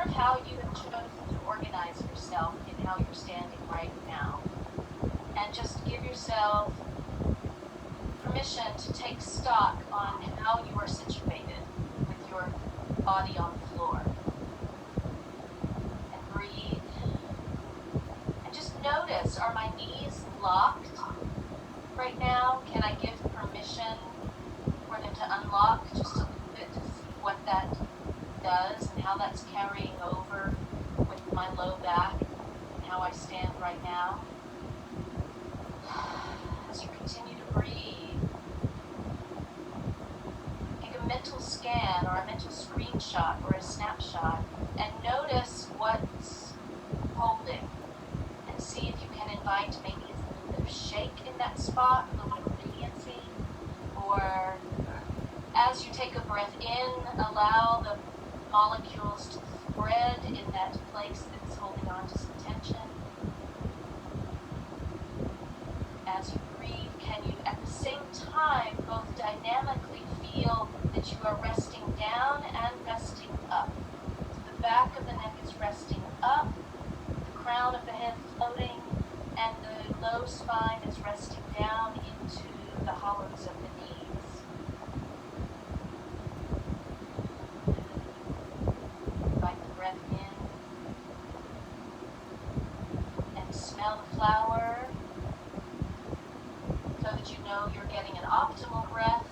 observe how you have chosen to organize yourself in how you're standing right now. And just give yourself permission to take stock on how you are situated with your body on the floor. And breathe. And just notice, are my knees locked right now? Can I give permission for them to unlock just a little bit to see what that does and how that's carrying over with my low back and how I stand right now? As you continue to breathe, take a mental scan or a mental screenshot or a snapshot and notice what's holding and see if you can invite maybe a little bit of shake in that spot, a little bit of radiancy, or as you take a breath in, allow the molecules to spread in that place that's holding on to some tension. As you breathe, can you at the same time both dynamically feel that you are resting down and resting up? So the back of the neck is resting up, the crown of the head floating, and the low spine is resting down into the hollows of the knees. Invite the breath in and smell the flower so that you know you're getting an optimal breath.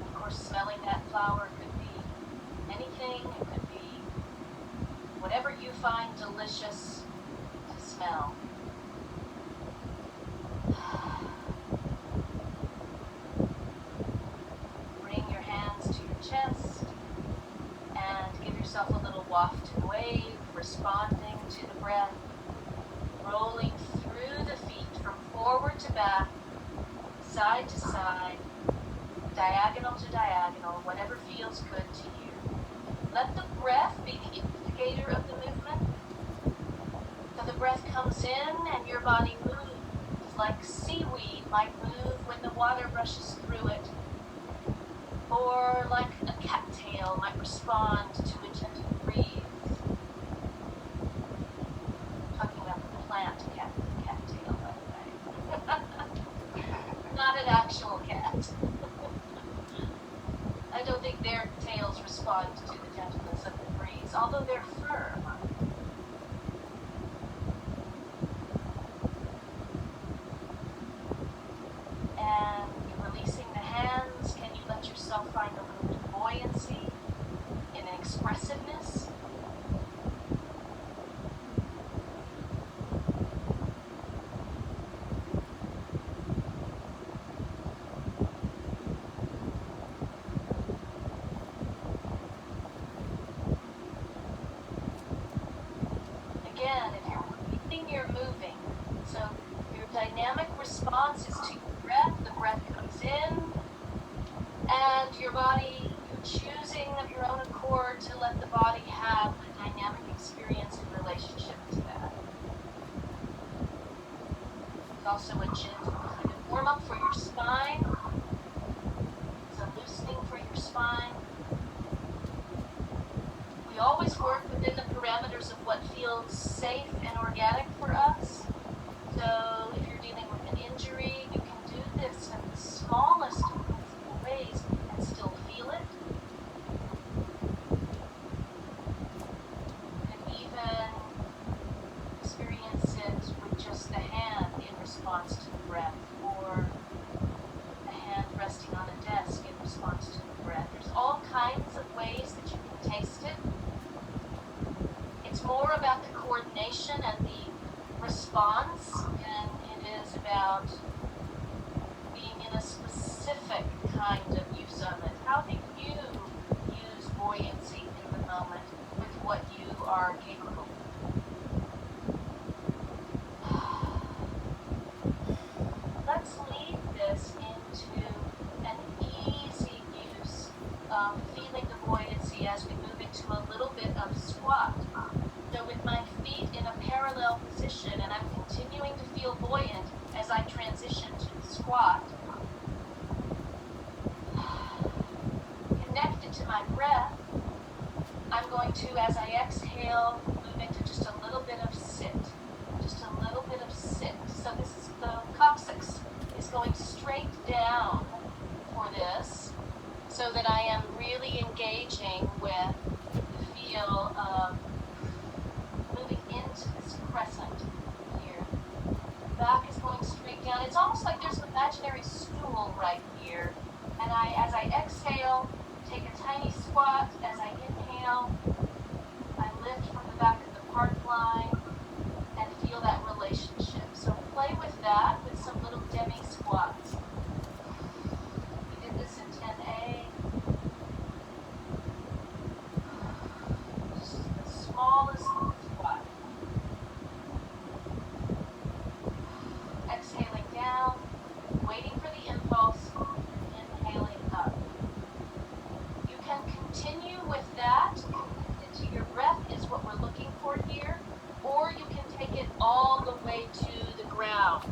Of course, smelling that flower could be anything. It could be whatever you find delicious to smell. Bring your hands to your chest and give yourself a little wafted wave, responding to the breath, rolling through the feet from forward to back, side to side, diagonal to diagonal, whatever feels good to you. Let the breath be the instigator of the movement. So the breath comes in and your body moves like seaweed might move when the water brushes through it, or like a cattail might respond to a gentle breeze. Talking about the plant cattail, by the way. Not an actual cat. I don't think their tails respond to the gentleness of the breeze, although they're firm. And releasing the hands, can you let yourself find a little bit of buoyancy and an expressiveness? Again, if you're breathing, you're moving. So your dynamic response is to your breath. The breath comes in, and your body, you're choosing of your own accord to let the body have a dynamic experience in relationship to that. It's also a gentle kind of warm-up for your spine. It's a loosening for your spine. We always work within the parameters of what feels safe and organic for us. So if you're dealing with an injury, you can do this in the smallest of possible ways and still feel it. You can even experience it with just the hand in response to the breath, or the hand resting on a desk in response to the breath. There's all kinds of ways that you can taste it. It's more about the coordination my breath, I'm going to, as I exhale, move into just a little bit of sit. Just a little bit of sit. So this is the coccyx is going straight down for this, so that I am really engaging with the feel of moving into this crescent here. Back is going straight down. It's almost like there's an imaginary stool right here. And as I exhale, take a tiny squat. As I inhale, I lift from the back of the park line and feel that relationship. So play with that with some little demi squats. We did this in 10A. Just the smallest squat. Exhaling down, waiting for the impulse, inhaling up. You can continue with that. Into your breath is what we're looking for here, or you can take it all the way to the ground,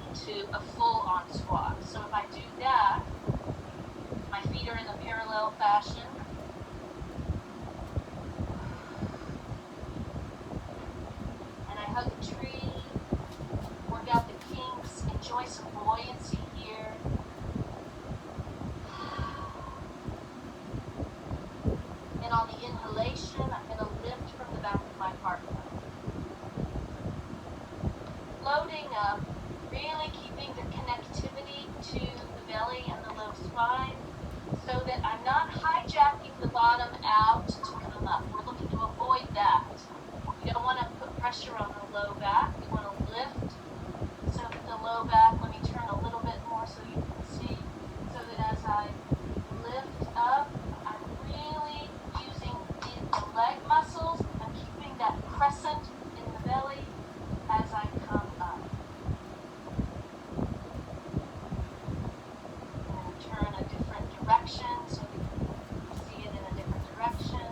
into a full-on squat. So if I do that, my feet are in a parallel fashion. And I hug a tree, work out the kinks, enjoy some buoyancy here. And on the inhalation, I'm going to lift from the back of my heart. Loading up, really keeping the connectivity to the belly and the low spine, so that I'm not hijacking the bottom out to come up. We're looking to avoid that. We don't want to put pressure on the low back. We want to lift so that the low back, let me turn a little bit more so you can see, so that as I lift up, I'm really using the leg muscles. I'm keeping that crescent in the belly as I come up. And turn a different direction so we can see it in a different direction.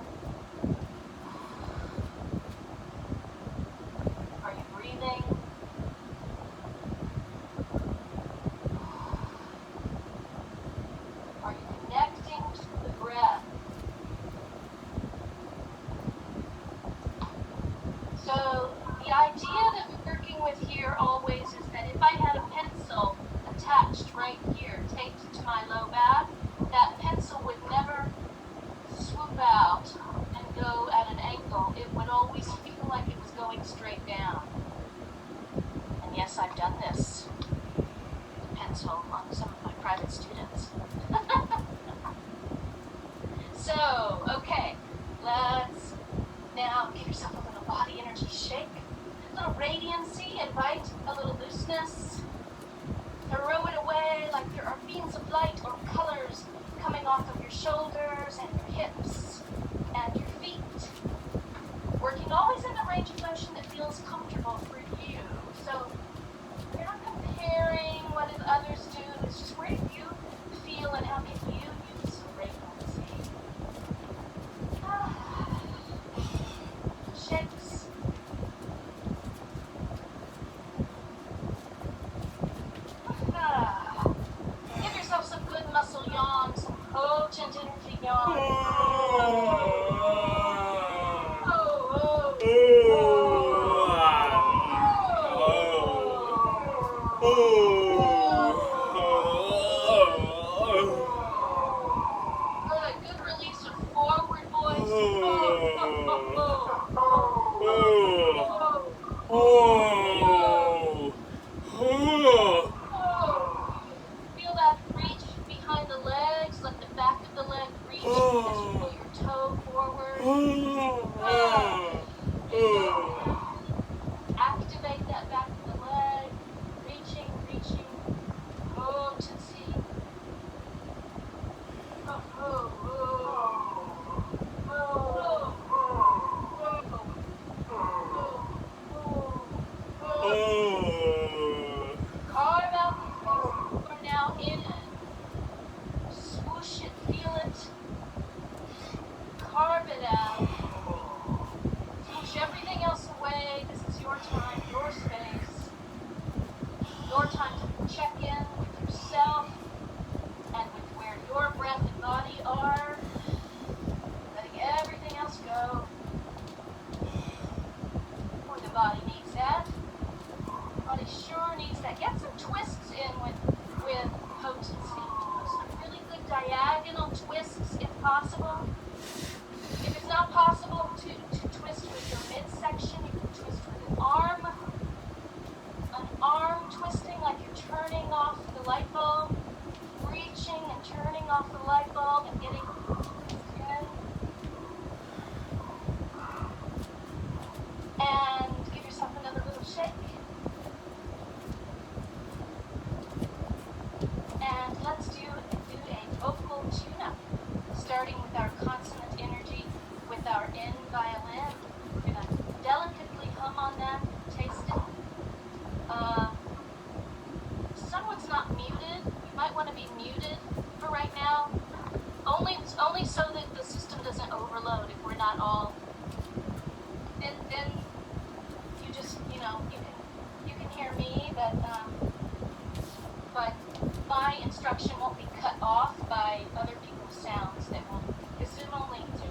Are you breathing? Are you connecting to the breath? So the idea that we're working with here always is that if I had a pencil attached right here, taped to my low back, that pencil would never swoop out and go at an angle. It would always feel like it was going straight down. And yes, I've done this with pencil on some of my private students. So, okay, let's now give yourself a little body energy shake, a little radiancy, invite a little looseness. Throw it away like there are beams of light or colors coming off of your shoulders and your hips and your feet. Working always in the range of motion that feels comfortable for you. So you're not comparing what did others do, it's just where do you feel and how can you use some radiancy. Shakes. Give yourself some good muscle yawns, some potent energy yawns. Good release of forward voice. Feel that reach behind the legs. Let the back of the leg reach as you pull your toe forward. Activate that back of the leg. Reaching. Potency. Carve out the space you are now in. Swoosh it, feel it. Carve it out. Swoosh everything else want to be muted for right now. Only so that the system doesn't overload if we're not all. Then you just, you can hear me, but my instruction won't be cut off by other people's sounds. That will, because Zoom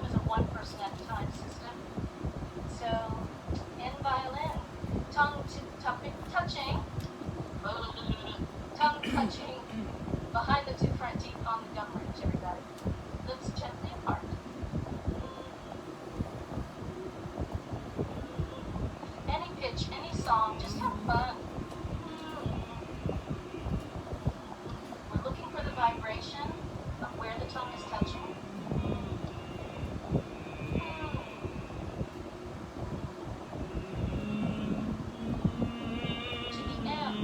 is a one person at a time system. So in violin, tongue touching behind the two front teeth on the gum ridge, everybody. Lips gently apart. Any pitch, any song, just have fun. We're looking for the vibration of where the tongue is touching. To the end.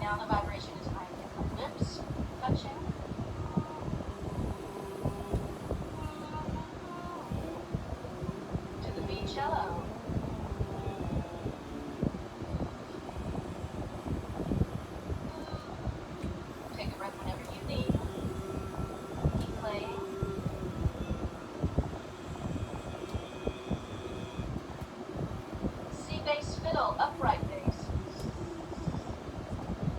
Now the vibration is right here. Lips touching. To the B cello. Take a breath whenever you need. Keep playing. C bass fiddle, upright bass.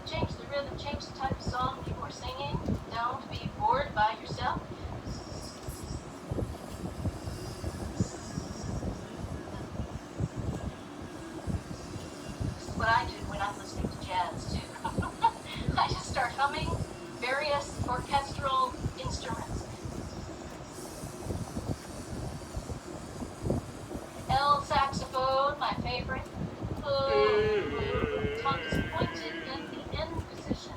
Change the rhythm, change the type of song you are singing. Don't be bored by yourself. This is what I do when I'm listening to jazz too. I just start humming various orchestral instruments. L saxophone, my favorite. Tongue is pointed in the end position.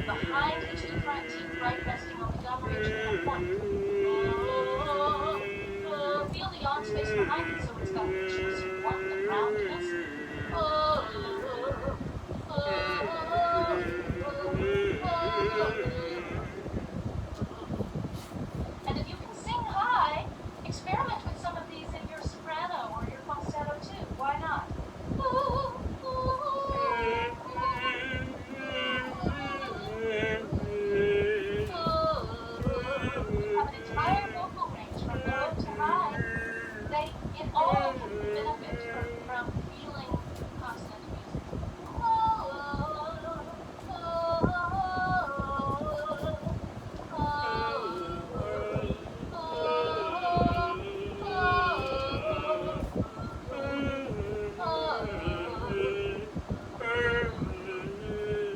Behind the two front teeth, right resting on the gum ridge and a point. Feel the yawn space behind it so it's got richness, warmth, and roundness. And if you can sing high, experiment with some of these in your soprano or your falsetto too. Why not? You have an entire vocal range from low to high. It all can benefit from feeling consonant music.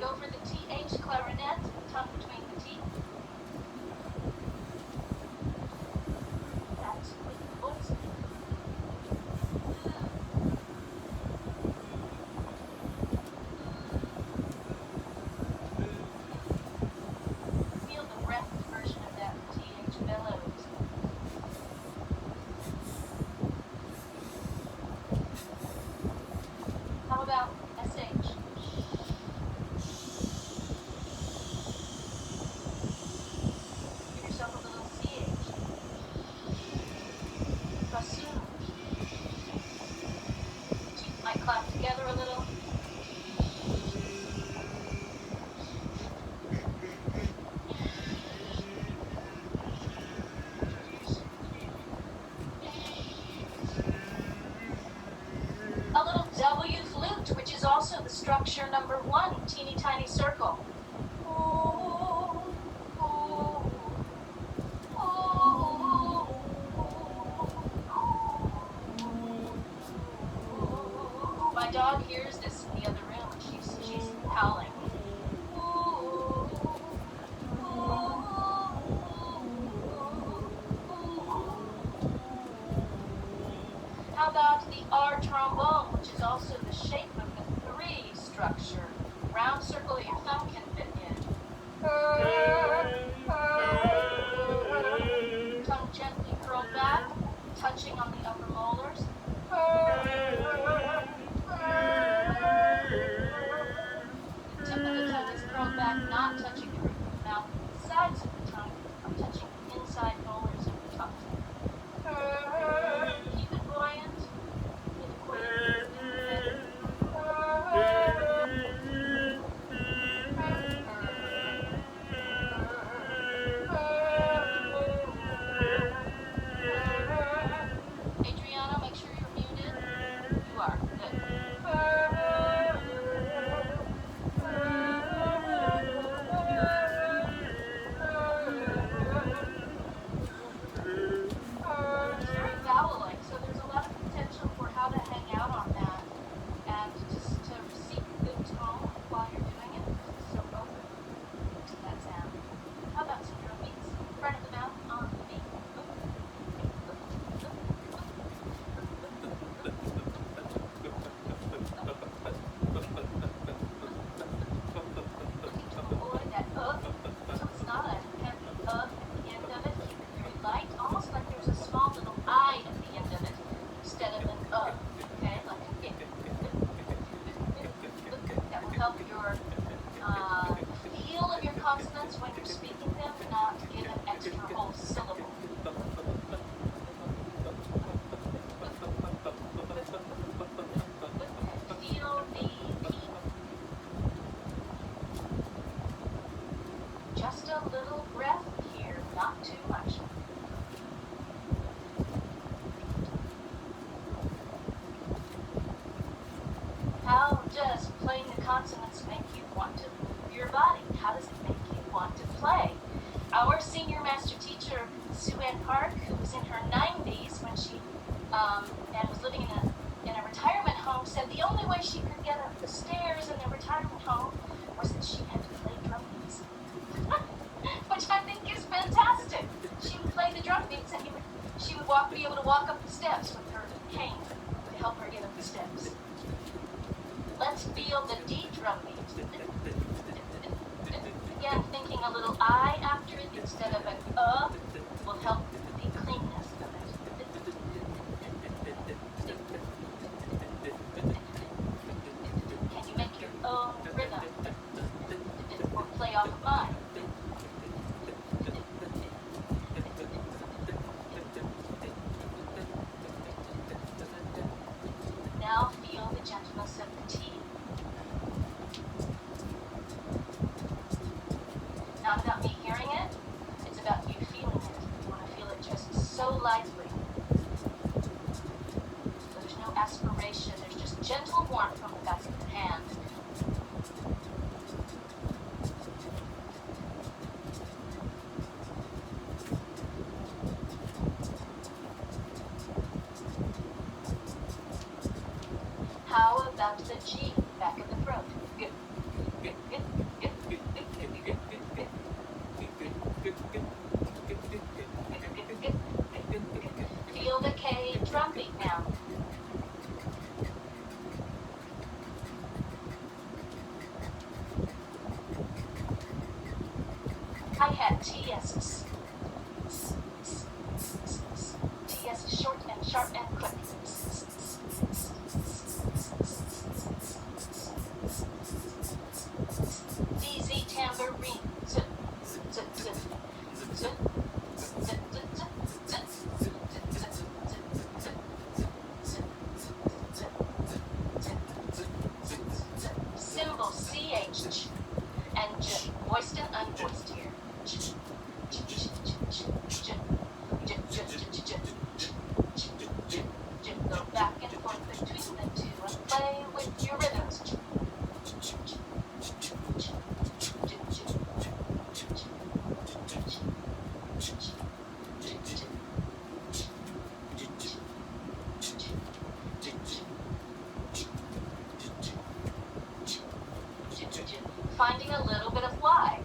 Go for the TH clarinet, tongue between the teeth. That's with the voice. Feel the breath version of that TH bellows. How about SH? Give yourself a little CH. Bassoon. Teeth might clap together a little. A little W flute, which is also the structure number 1, teeny tiny circle. My dog hears this in the other room and she's howling. How about the R trombone, which is also the shape of the 3 structure? Round circle that your thumb can fit in. Tongue gently curled back, touching on the upper molars. The tip of the tongue is curled back, not touching the roof of the mouth. The sides of the tongue are touching the inside molars of the top. Keep it buoyant. With a quick you're speaking them, not give an extra whole syllable. Feel the P. Just a little breath here, not too much. How does playing the consonants make you want to move your body? How does it make you want to play? Our senior master teacher, Sue Ann Park, who was in her 90s when she and was living in a retirement home, said the only way she could get up the stairs in the retirement home was that she had to play drum beats, which I think is fantastic. She would play the drum beats and she would be able to walk up the steps with her cane to help her get up the steps. Let's feel the D drum beat. Again, thinking a little I after it instead of an will help the cleanness of it. Can you make your own rhythm or play off of mine? Now feel the gentleness of the T. Not about me hearing it, it's about you feeling it. You want to feel it just so lightly. So there's no aspiration, there's just gentle warmth from the back of the hand. How about the G, back of the throat? Good. Good, good, good, good, good, good, good, good, good. Feel the K drum beat now. Hi-hat TS. TS is short and sharp and quick. DZ tambourine. Symbol CH and J, voiced and unvoiced here. Go back and forth between the two and play with your rhythms. Finding a little bit of Y.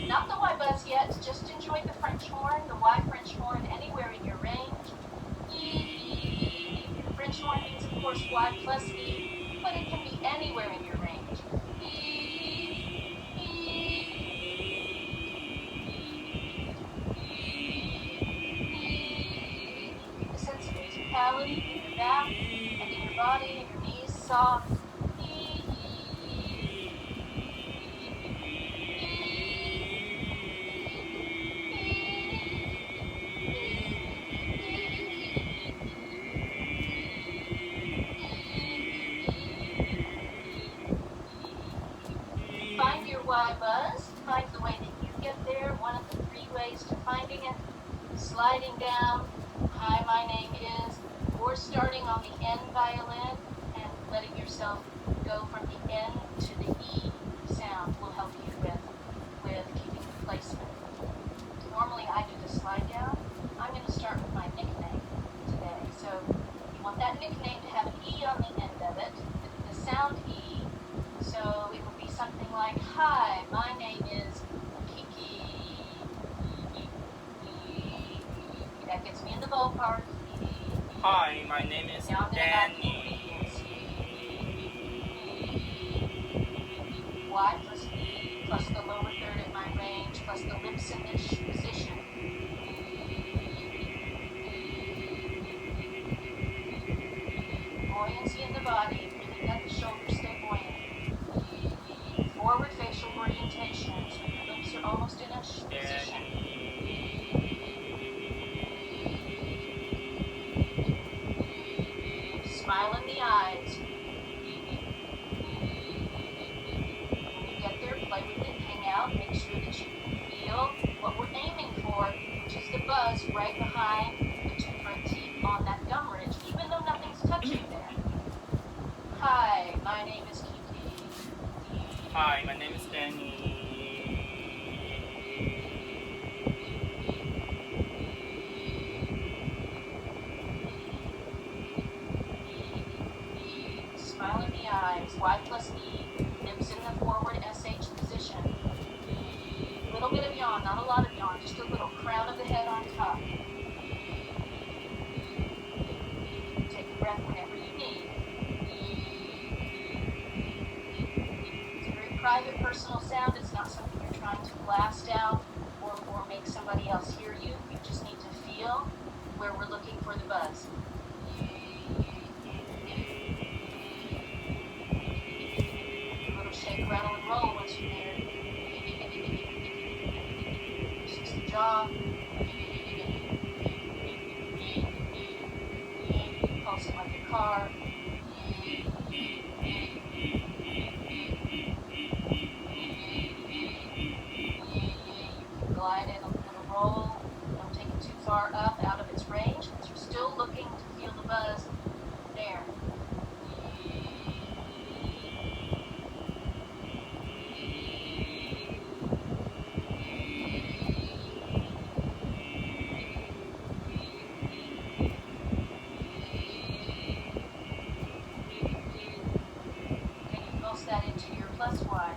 Not the Y buzz yet, just enjoy the French horn, the Y French horn anywhere in your range. French horn means, of course, Y plus E, but it can be anywhere in your range. A sense of musicality in your back and in your body, and your knees soft. Find your Y buzz, find the way that you get there, one of the 3 ways to finding it, sliding down, hi, my name is, or starting on the N violin and letting yourself go from the N to the E sound will help you with keeping the placement. Normally I do the slide down. I'm going to start with my nickname today. So you want that nickname to have an E on the end of it, the sound E. So it will be something like, hi, my name is Kiki. That gets me in the ballpark. Hi, my name is Now I'm going to add Danny. Y plus B plus the lower third in my range plus the lips in this position. Going in the eyes. When you get there, play with it, hang out, make sure that you can feel what we're aiming for, which is the buzz right behind the two front teeth on that gum ridge, even though nothing's touching there. Hi, my name is Kiki. Hi, my name is Danny. Smile in the eyes, Y plus E, lips in the forward SH position. A little bit of yawn, not a lot of yawn, just a little crown of the head on top. Take a breath whenever you need. It's a very private, personal sound. It's not something you're trying to blast out or make somebody else hear you. You just need to feel where we're looking for the buzz. A little shake, rattle, and roll once you're there. Just the jaw. Pulsing like a car. Glide in a little roll. Don't take it too far up out of its range because you're still looking to feel the buzz there. Can you pulse that into your plus Y?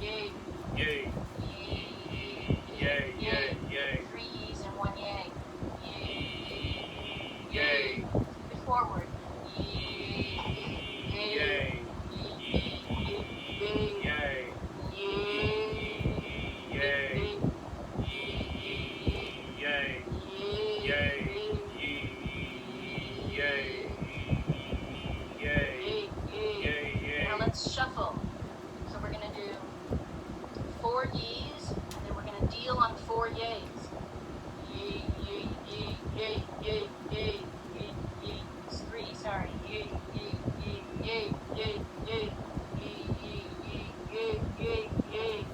Yay. Yay, yay, yay, yay, 3 E's and 1 yay. yay, Forward. yay, yay, yay, yay, yay. Now let's shuffle. So we're going to do 4 yees, and then we're going to deal on 4 yays. Yay, yay, yay, yay, yay, yay, yay, yay. It's 3, sorry. Yay, yay, yay, yay, yay, yay, yay, yay, yay, yay, yay.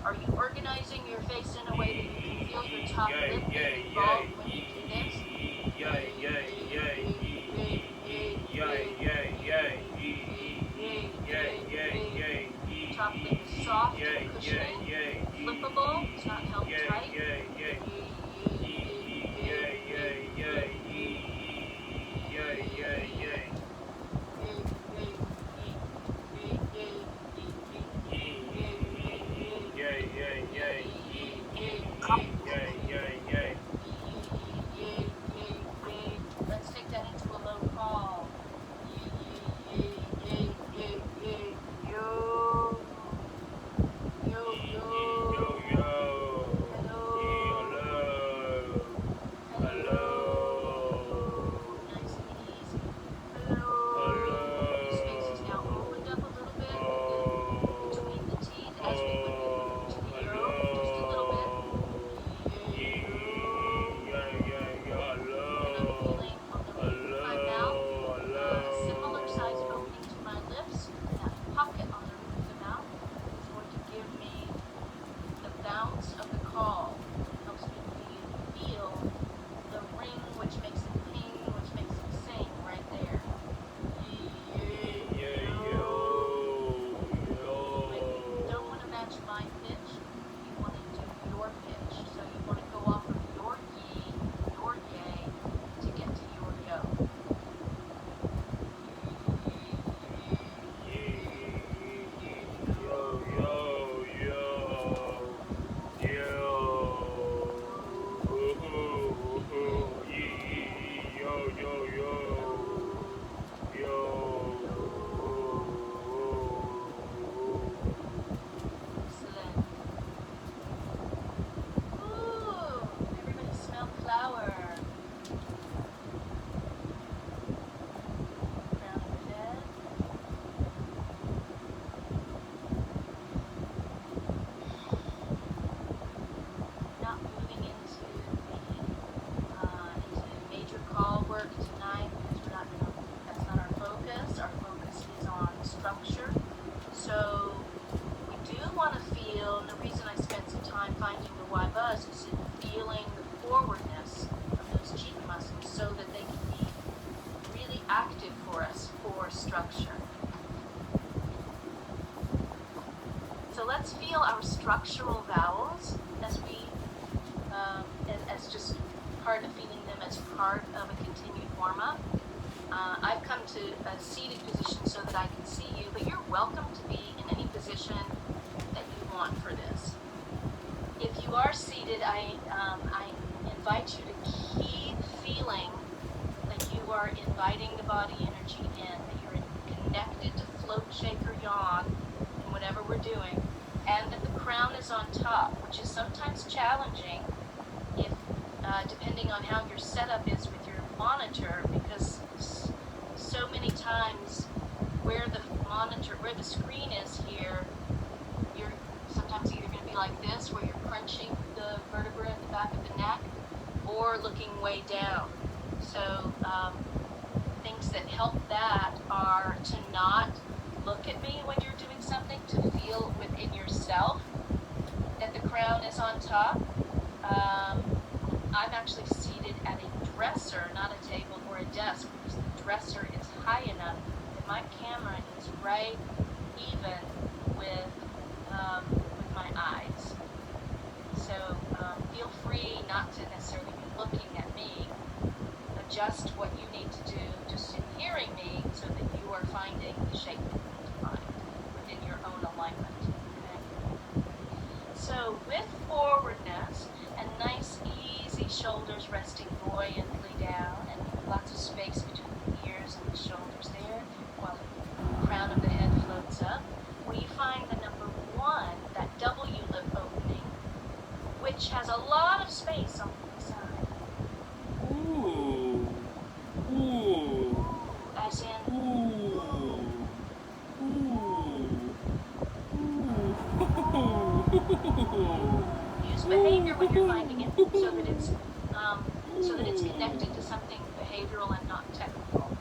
Are you organizing your face in a way that you can feel your top lip involved when you do this? Yay, yay, yay. structure. So let's feel our structural vowels as just part of feeling them as part of a continued warm-up. I've come to a seated position so that I can see you, but you're welcome to be in any position that you want for this. If you are seated, I invite you to keep feeling like you are inviting the body energy in, that you're connected to float, shake, or yawn in whatever we're doing, and that the crown is on top, which is sometimes challenging if, depending on how your setup is with your monitor, because so many times where the screen is here, you're sometimes either going to be like this, where you're crunching the vertebra at the back of the neck, or looking way down. So things that help that are to not look at me when you're doing something, to feel within yourself that the crown is on top. I'm actually seated at a dresser, not a table or a desk, because the dresser is high enough that my camera is right even with my eyes. So feel free not to necessarily be looking at me. Adjust what you need to do just in hearing me so that you are finding the shape that you need to find within your own alignment. Okay? So with forwardness and nice easy shoulders resting buoyantly down and lots of space between the ears and the shoulders there while the crown of the head floats up, we find the number 1, that W lip opening, which has a lot of space on the side. Ooh. Ooh. As in, Ooh. Ooh. use behavior when you're finding it so that it's connected to something behavioral and not technical.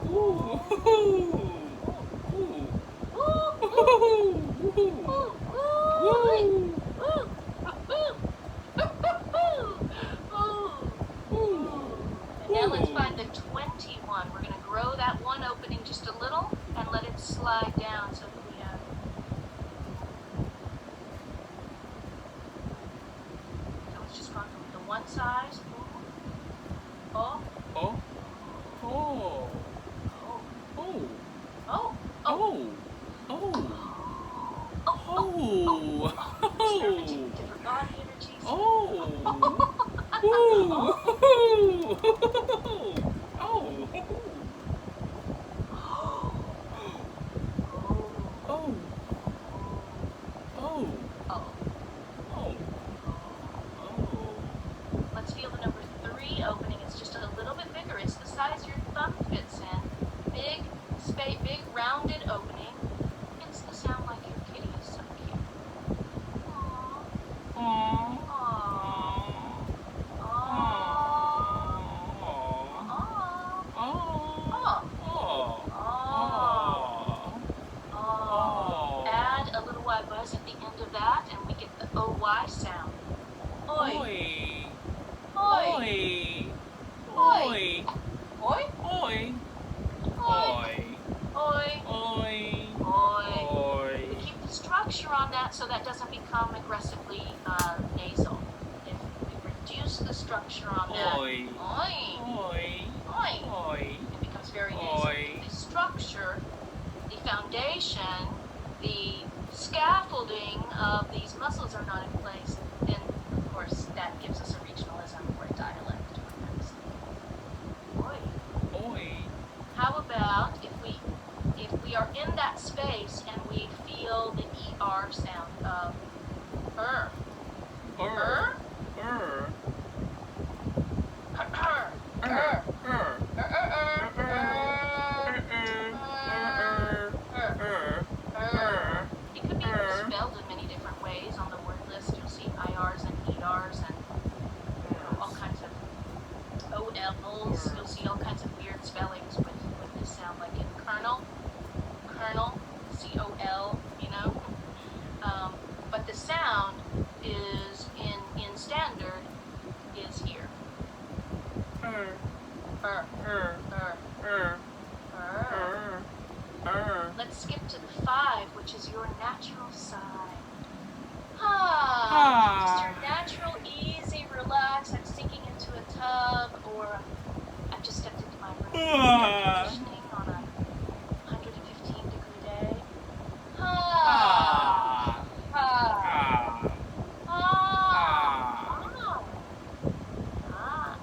Ooh. And now let's find the 21. We're going to grow that one opening just a little and let it slide down so that we have. So it's just gone from the one side. Oh. Oh. Oh. Oh. Oh. Oh. Oh. Experimenting with different body energies. Oh. Let's feel the number 3 opening. It's just a little bit bigger. It's the size your thumb fits in. Big space, big rounded opening. It's the sound like your kitty is so cute. Aww. Add a little Y buzz at the end of that, and we get the OY sound. Oi. Oi. Oi. Oi. Oi. Oi. We keep the structure on that so that doesn't become aggressively nasal. If we reduce the structure on that, Oi. it becomes very nasal. Oi. The structure, the foundation, the scaffolding of these muscles are not in place, then of course that gives us a regionalism or a dialect or an accent. Oi. How about if we are in that space and we feel the ER sound of er. It could be spelled in many different ways. On the word list, you'll see IRs and ERs and all kinds of OLs. You'll see all kinds of weird spellings with this sound, like in kernel, COL, But the sound is in natural sigh. Ah. Just your natural, easy, relax. I'm sinking into a tub, or I've just stepped into my room air conditioning on a 115-degree day. Ah. Ah. Ah. Ah.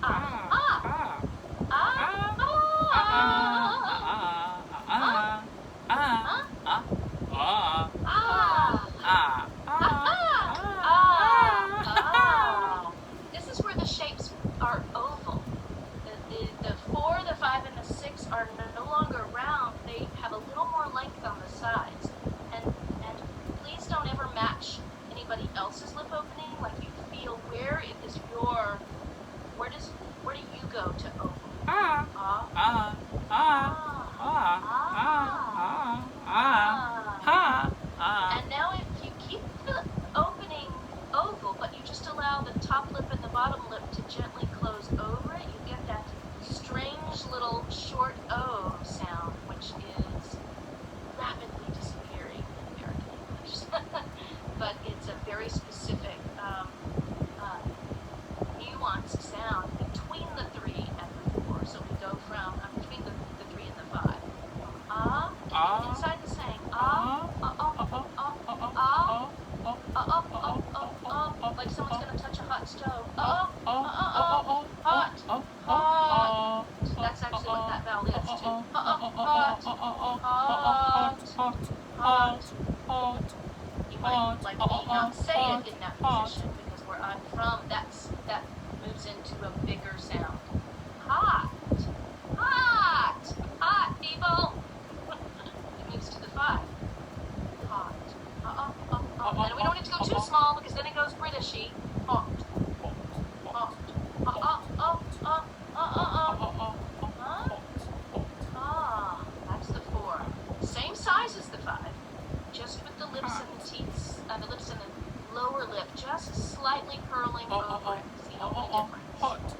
Ah. Ah. Ah. Ah. Ah. This is where the shapes are oval. The 4, the 5, and the 6 are no longer round. They have a little more length on the sides. And please don't ever match anybody else's lip opening. Like, you feel where do you go to oval? And now if you keep the opening oval, but you just allow the top lip and the bottom lip to gently close over it, you get that strange little short O sound, which is rapidly disappearing in American English. But it's a very specific nuanced sound between the 3 and the 4. So we go from between the 3 and the 5. Inside the saying like someone's gonna touch a hot stove. Hot. That's actually what that vowel is too. Hot. You might like me not say it in that position because where I'm from, that moves into a bigger sound. Hot, people. It moves to the 5. Hot. And we don't need to go too small because then it goes Britishy. Hot. That's the 4. Same size as the 5, just with the lips and the teeth, the lips and the lower lip just slightly curling over it. It's the only difference.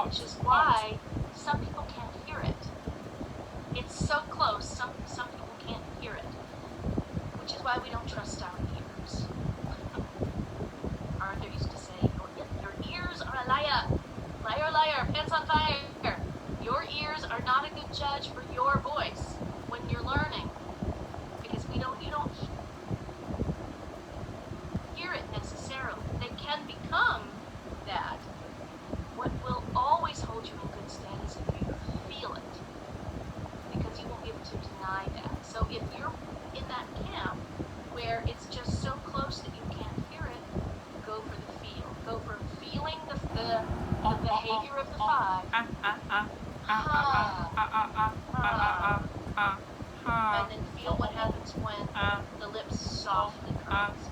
Which is why some people can't hear it. It's so close, some people can't hear it. Which is why we don't trust our ears. Arthur used to say, your ears are a liar. Liar, liar, pants on fire. Your ears are not a good judge for your voice when you're learning. Because you don't hear it necessarily. They can become that. What will always hold you in good stead is if you feel it. Because you won't be able to deny that. So if you're in that camp where it's just so close that you can't hear it, go for the feel. Go for feeling the behavior of the 5. And then feel what happens when the lips softly curls.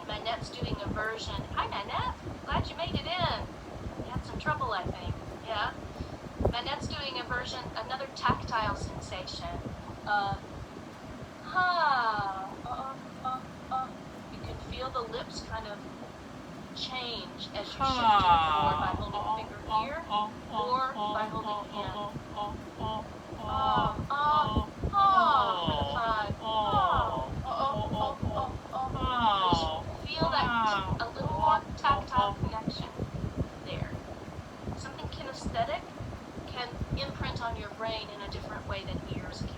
Manette's doing a version. Hi, Manette. Glad you made it in. You had some trouble, I think. Yeah. Manette's doing a version, another tactile sensation of You can feel the lips kind of change as you shift to the 4 by holding a finger here or by holding a hand. For the 5. Feel that a little more tactile connection there. Something kinesthetic can imprint on your brain in a different way than ears can.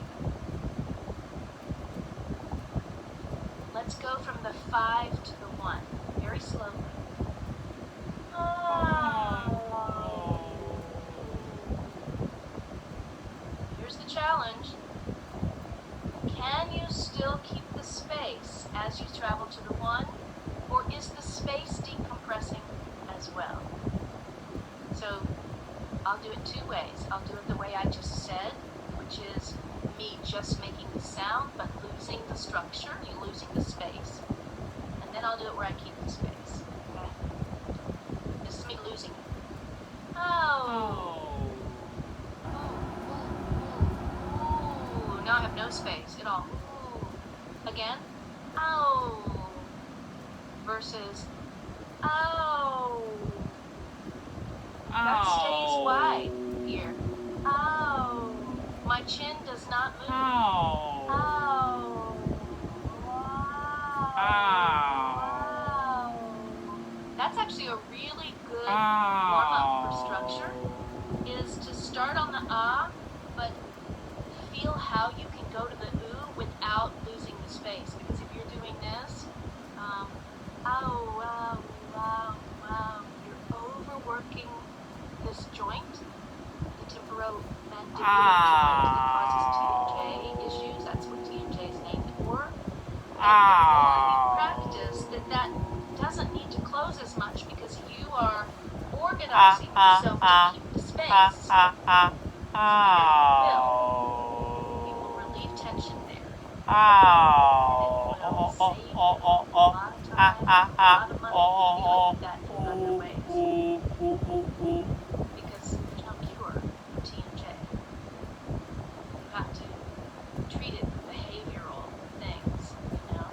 Let's go from the 5 to the 1, very slowly. Here's the challenge. Can you still keep the space as you travel to the 1, or is the space decompressing as well? So I'll do it 2 ways. I'll do it the way I just said, which is me just making the sound but losing the structure, you losing the space. And then I'll do it where I keep the space. Okay? This is me losing it. Ooh, now I have no space at all. Ooh. Again. Versus That stays Ow. wide here. Ow. My chin does not move. Ow. Ow. Wow. Ow. Wow. That's actually a really good Ow. warm-up for structure, is to start on the ah, but feel how you can go to the ooh without losing the space. Because if you're doing this, ow, wow, wow, wow, you're overworking this joint, the temporomandibular joint that causes TMJ issues. That's what TMJ is named for. And the more you practice, that doesn't need to close as much because you are organizing yourself to keep the space. You will relieve tension there. And it will save you a lot of time, a lot of money if you get that in other ways. Because there's no cure for TMJ. You have to treat it with behavioral things, you know.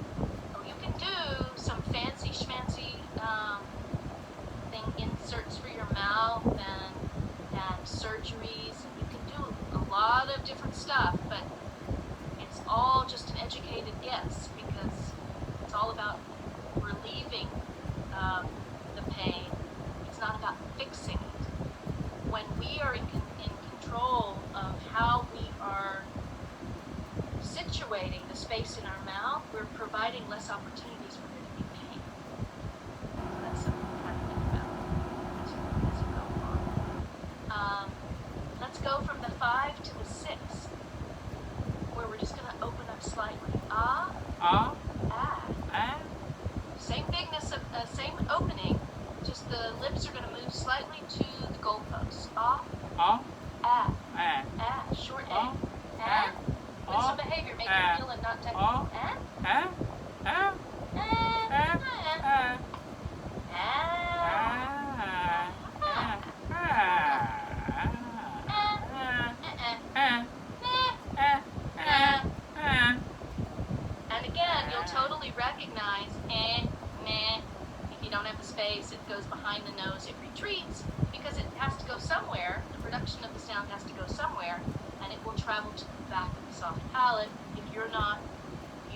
Or you can do some fancy schmancy inserts for your mouth and surgeries, and you can do a lot of different stuff, but it's all just an educated guess because it's all about relieving the pain. It's not about fixing it. When we are in control of how we are situating the space in our mouth, we're providing less opportunities for there to be pain. So that's something to kind of think about as you go on. Let's go from the 5 to the 6, where we're just going to open up slightly. Ah, ah. Same bigness of same opening, just the lips are going to move slightly to the goalposts. Ah, short A. With some behavior, make it real and not technical. And again, you'll totally recognize meh. If you don't have the space, it goes behind the nose, it retreats, because it has to go somewhere. The production of the sound has to go somewhere, and it will travel to the back of the soft palate if you're not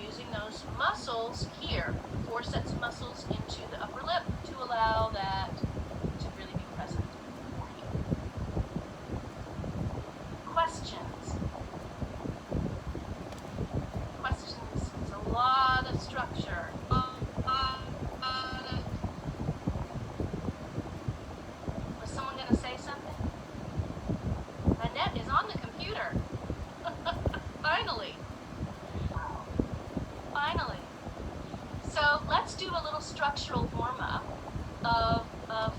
using those muscles here, 4 sets of muscles into the upper lip to allow that to really be present for you. Questions? It's a lot of structure. Was someone going to say something? Annette is on the computer. Finally. So let's do a little structural warm-up of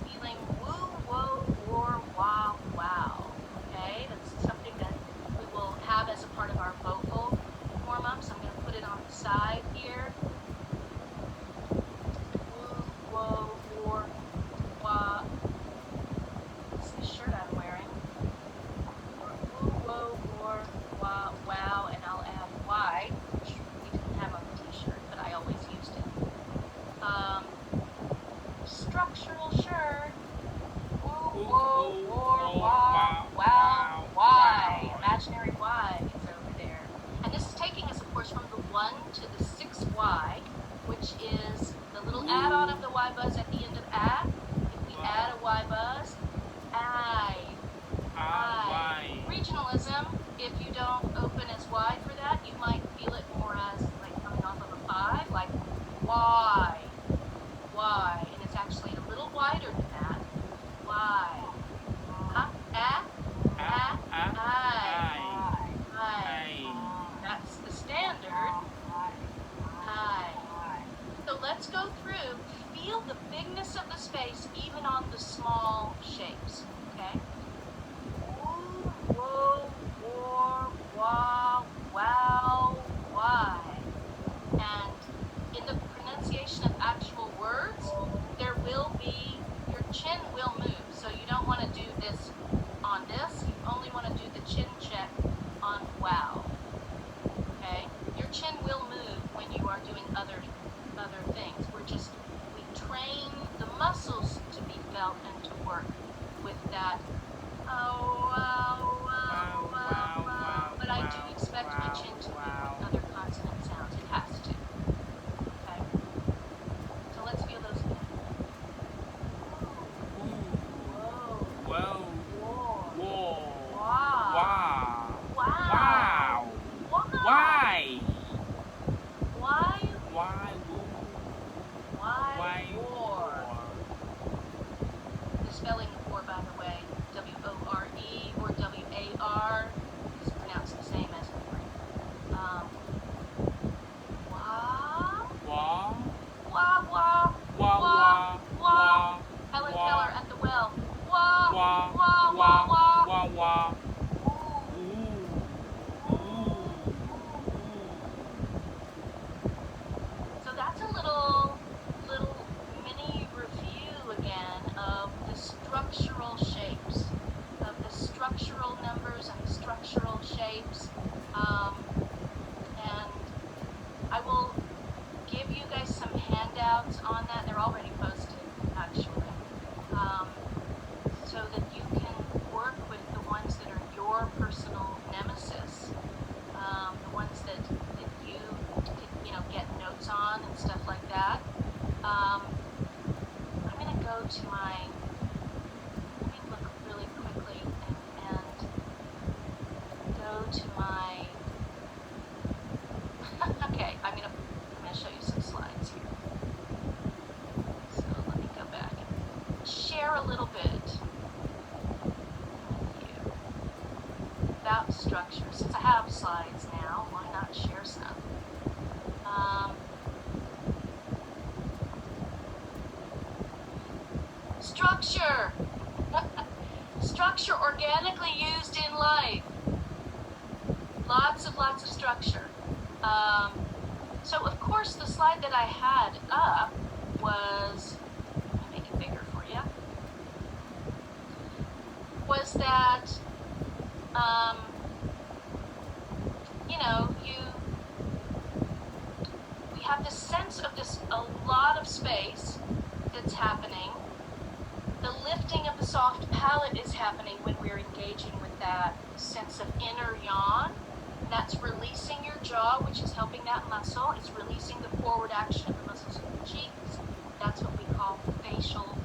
feeling woo, whoa, war, wow, wow. Okay, that's something that we will have as a part of our vocal warm-up. So I'm going to put it on the side here. Woo, whoa, war, wow. This is the shirt I'm wearing. Woo, whoa, war, wow, wow, and I'll add why, which we didn't have on the t-shirt, but I always used it. Structural shirt. Woo, whoa, war, wow, wow, why. Imaginary Y is over there. And this is taking us, of course, from the 1 to the 6 Y, which is the little add-on of the Y buzz at the end of A. If we add a Y buzz, I. Regionalism, if you don't open as wide for that, you might feel it more as like coming off of a 5, like Y. And it's actually a little wider than that. Y. I. That's the standard. I. So let's go through. Feel the bigness of the space even on the small shapes. Okay? Woo, whoa, war, wow, wow, why. And in the pronunciation of actual words, there will be, your chin will move. So you don't want to do this on this. You only want to do the chin check on wow. Okay? Your chin will move when you are doing other things. We train the muscles to be felt and to work with that give you guys some handouts on that. They're already posted, actually, so that you can work with the ones that are your personal nemesis, the ones that you can, get notes on and stuff like that. I'm going to go to my, let me look really quickly and go to my, okay, I'm going to show you some slides here. So let me go back and share a little bit with you about structure. Since I have slides now, why not share some? Structure! Structure organically used in life. Lots of structure. So of course the slide that I had up was, let me make it bigger for you, was that, we have this sense of a lot of space that's happening. The lifting of the soft palate is happening when we're engaging with that sense of inner yawn. That's releasing your jaw, which is helping that muscle. It's releasing the forward action of the muscles of the cheeks. That's what we call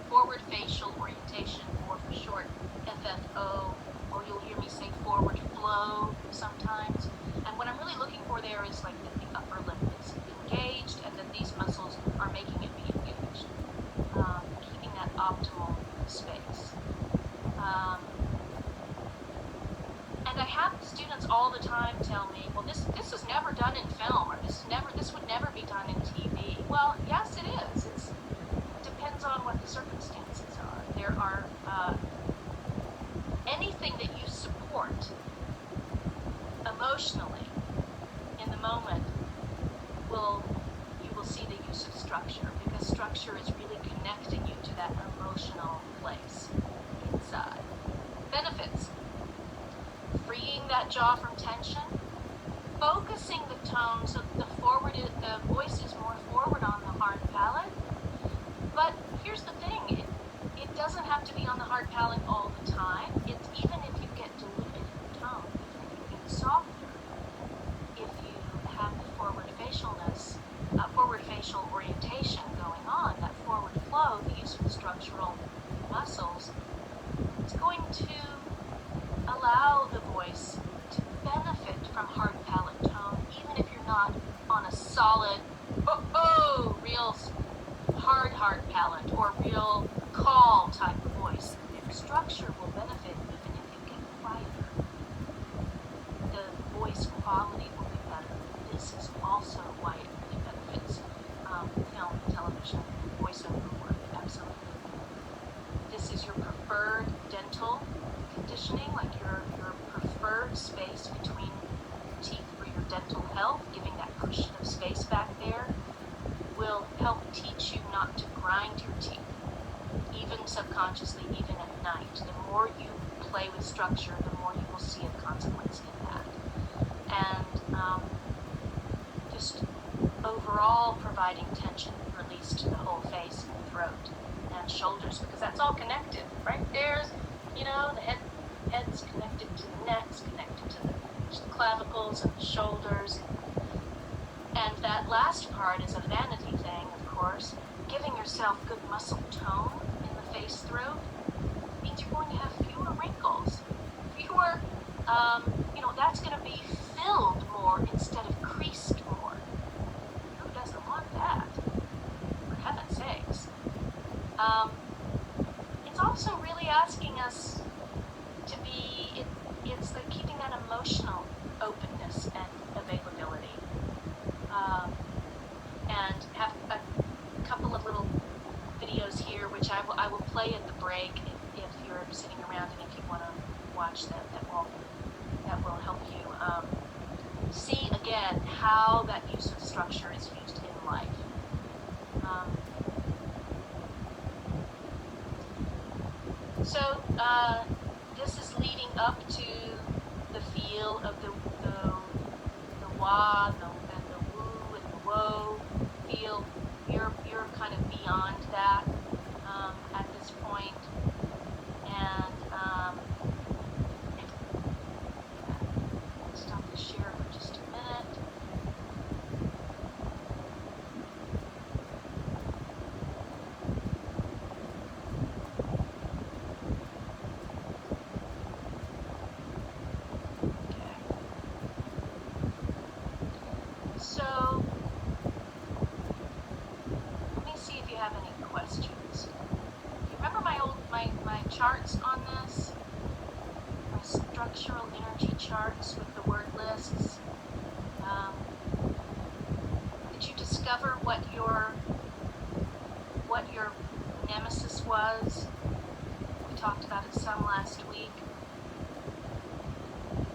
forward facial orientation, or for short, FFO, or you'll hear me say forward flow sometimes. And what I'm really looking for there is like that the upper lip is engaged and that these muscles are making it be engaged, keeping that optimal space. And I have students all the time tell me, well, this is never done in film, or this would never be done in TV. Well, yes, it is. It depends on what the circumstances are. There are anything that you support emotionally in the moment you will see the use of structure, because structure is really connecting you to that emotional place inside. Benefits: freeing that jaw from tension, focusing the tone so the voice is more forward on the hard palate. But here's the thing, it doesn't have to be on the hard palate all the time. It's even if you get diluted in tone, even if you get softer, if you have the forward facial orientation going on, that forward flow, the use of the structural muscles, it's going to allow the voice to benefit from hard palate tone, even if you're not on a solid, real hard palate, or real call type of voice. Your structure will benefit even if you get quieter. The voice quality will be better. This is also why it really benefits film, television, voiceover work, absolutely. This is your preferred dental conditioning, like your preferred space between your teeth for your dental health. Giving that cushion of space back there will help teach you not to grind your teeth, even subconsciously, even at night. The more you play with structure, the more you will see a consequence in that. And just overall providing tension release to the whole face and throat and shoulders, because that's all connected. Right there's, the head's connected to the neck, it's connected to the clavicles and the shoulders. And that last part is a vanity thing, of course. Giving yourself good muscle tone in the face throat means you're going to have fewer wrinkles. Fewer, that's going to be filled more instead of creased more. Who doesn't want that? For heaven's sakes. It's also really asking us to be, it's like keeping that emotional openness and availability. And have a couple of little videos here, which I will play at the break if you're sitting around and if you want to watch that will help you see again how that use of structure is used in life. So this is leading up to the feel of the wah, and the woo, and the woe feel you're kind of beyond that at this point, and stop the share for just a minute. So, let me see if you have any questions. You remember my charts on this? My structural energy charts with the word lists? Did you discover what your nemesis was? We talked about it some last week.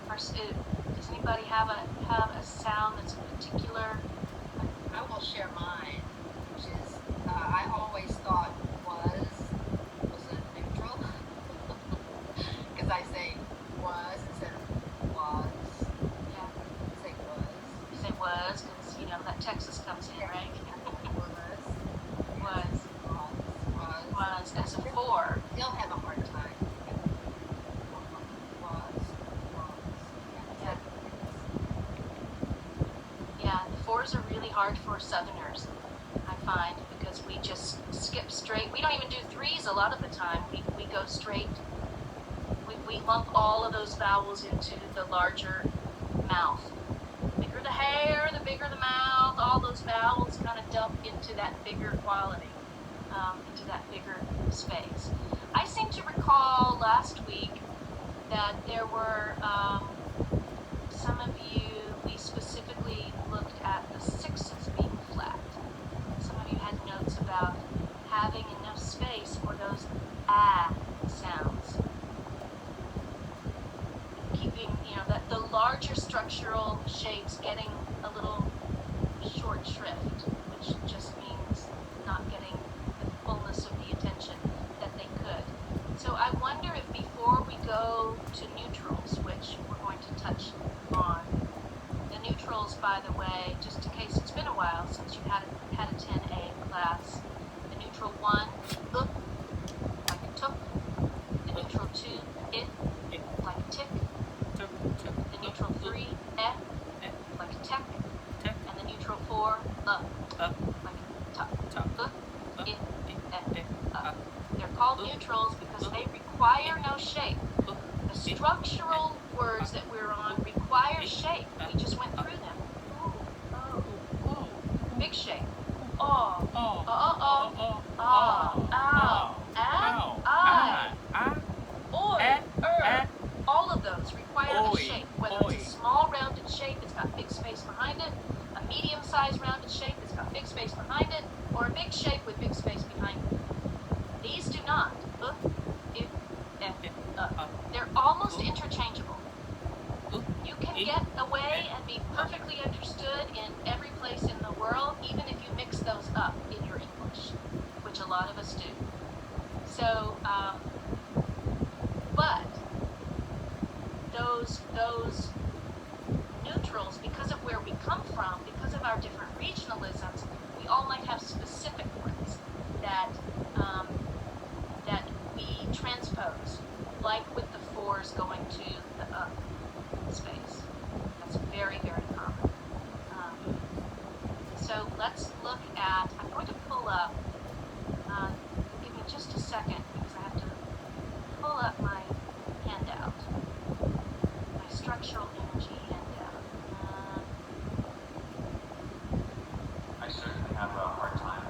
Does anybody have a sound that's particular? I will share mine, which is I always thought was a neutral, because I say was instead of was. Yeah. Say was. You say was because you know that Texas comes in, right? Was. Was as a four. Still have a hard time. Yeah. Yeah, the fours are really hard for Southerners, I find, because we just skip straight. We don't even do threes a lot of the time. We go straight. We lump all of those vowels into the larger mouth. The bigger the hair, the bigger the mouth, all those vowels kind of dump into that bigger quality, into that bigger space. I seem to recall last week that there were some of you, we specifically looked at the sixes being flat. Some of you had notes about having enough space for those ah sounds. Keeping, that the larger structural shapes getting a little short shrift, which just means not getting the fullness of the attention that they could. So I wonder if before we go to neutrals, which we're going to touch on, the neutrals, by the way, just in case it's been a while since you had a 10A class, the neutral 1, like a took, the neutral 2, it, like a tick, the neutral 3, like a tech, and the neutral 4, like a tuck, it, They're called neutrals because they require no shape. The structural words that we're on require shape. We just went through them. Big shape. Oh, all of those require a shape. Whether it's a small rounded shape that's got big space behind it, a medium-sized rounded shape that's got big space behind it, or a big shape with big space behind it. These do not. They're almost interchangeable. You can get away and be perfectly understood in every place in the world, even if you mix those up in your English, which a lot of us do. So, but those neutrals, because of where we come from, because of our different regionalisms, we all might have specific ones that that we transpose, like with the fours going to the up space. That's very, very common. So let's look at, I'm going to pull up, give me just a second because I have to pull up my handout, my structural energy handout. I certainly have a hard time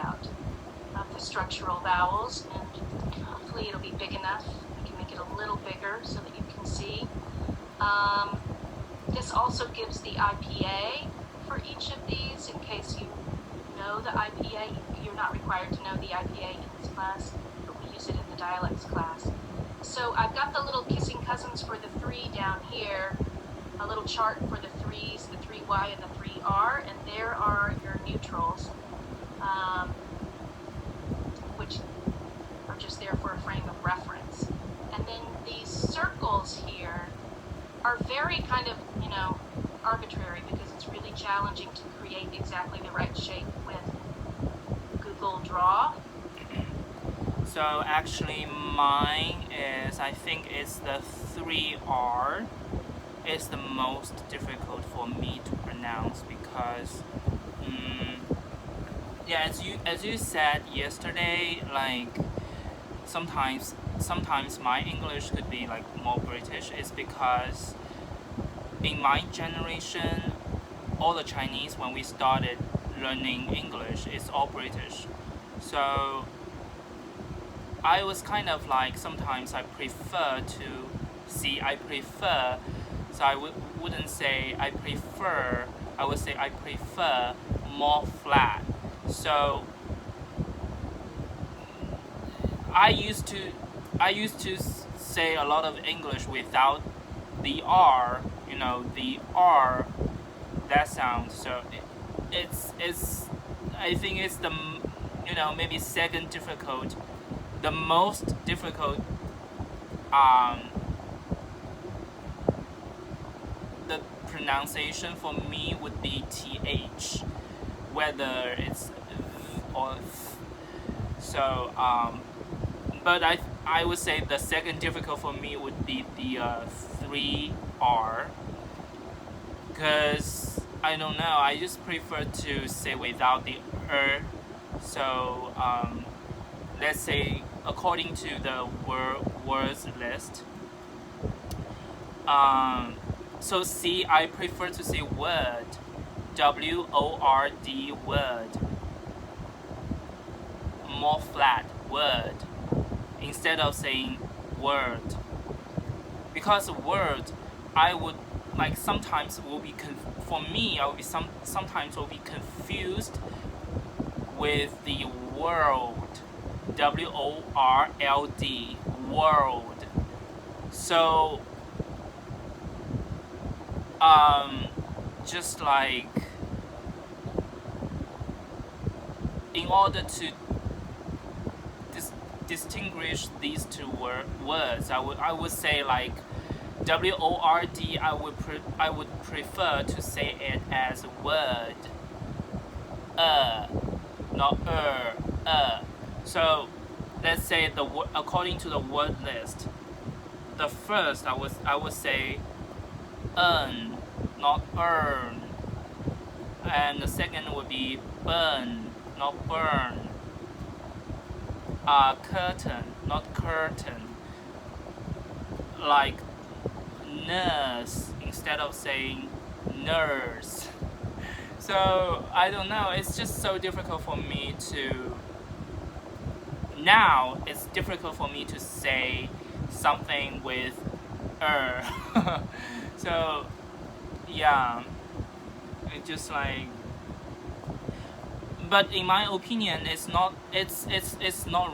out of the structural vowels, and hopefully it'll be big enough. I can make it a little bigger so that you can see. This also gives the IPA for each of these in case you know the IPA. You're not required to know the IPA in this class, but we use it in the dialects class. So I've got the little kissing cousins for the 3 down here, a little chart for the 3s, the 3Y and the 3R, and there are your neutrals, which are just there for a frame of reference. And then these circles here are very kind of, arbitrary because it's really challenging to create exactly the right shape with Google Draw. So actually mine is, I think it's the 3R. It's the most difficult for me to pronounce because yeah, as you said yesterday, like sometimes my English could be like more British. It's because in my generation, all the Chinese, when we started learning English, it's all British. So I was kind of like, sometimes I prefer, so I wouldn't say I prefer, I would say I prefer more flat. So I used to say a lot of English without the R, the R, that sound. So it's I think it's the, maybe second difficult. The most difficult, the pronunciation for me would be TH, whether it's or so, but I would say the second difficult for me would be the 3R, because I don't know, I just prefer to say without the so let's say according to the words list, so C, I prefer to say word, W-O-R-D, word, more flat, word, instead of saying word, because word, I would like sometimes will be for me I will be sometimes will be confused with the world, W-O-R-L-D, world. So just like in order to distinguish these two words, I would say like W-O-R-D, I would prefer to say it as word, not So let's say according to the word list, the first I would say earn, not earn, and the second would be burn, not burn, curtain, not curtain, like nurse instead of saying nurse. So I don't know, it's just so difficult for me to, now it's difficult for me to say something with so yeah, it's just like, but in my opinion it's not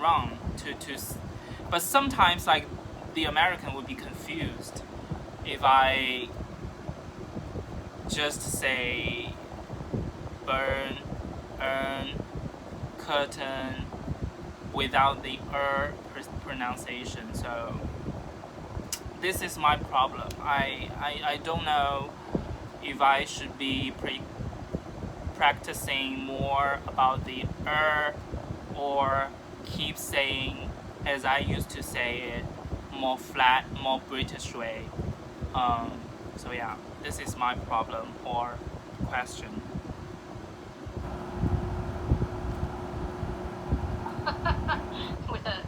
wrong to but sometimes like the American would be confused if I just say burn, earn, curtain without the pronunciation. So this is my problem. I don't know if I should be practicing more about the or keep saying as I used to say it, more flat, more British way. So yeah, this is my problem or question. with a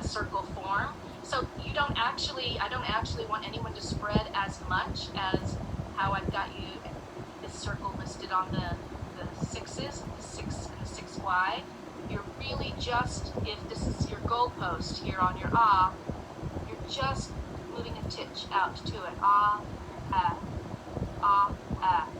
circle form. So I don't actually want anyone to spread as much as how I've got you this circle listed on the 6s, the 6 and the 6 why you're really just, if this is your goalpost here on your ah, you're just moving a titch out to it. Ah, ah, ah, ah.